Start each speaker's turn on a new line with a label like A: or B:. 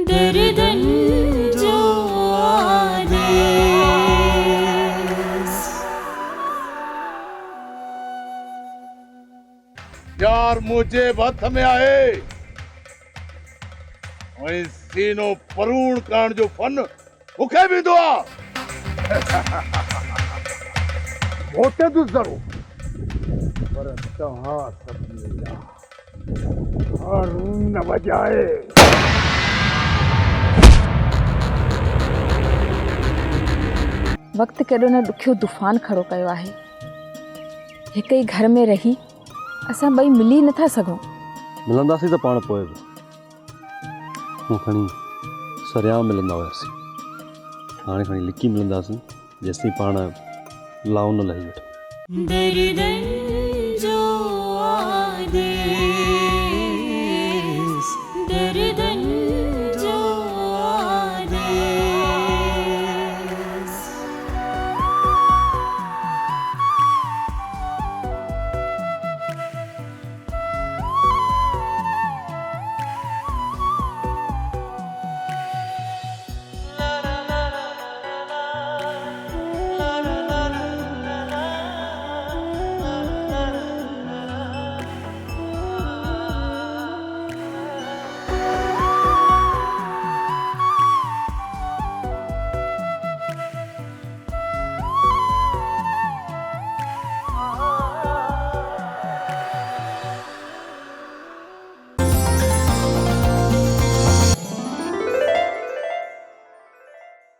A: दर्दन जो आदेश।
B: यार मुझे हथ में आए ऐं सीनो परूण करण जो फन मूंखे बि ईंदो आहे। मोटे तूं ज़रूर पर तव्हां सभिनी जा हारून न वॼाए।
C: वक्त केॾो न ॾुखियो तूफ़ान खड़ो कयो आहे। हिक ई घर में रही असां ॿई मिली नथा सघूं।
D: मिलंदासीं त पाण पोइ बि हूं खणी सरियाम मिलंदा हुआसीं। हाणे खणी लिकी मिलंदासीं जेसिताईं पाण लाऊं न लही वेठो।
A: दर्दन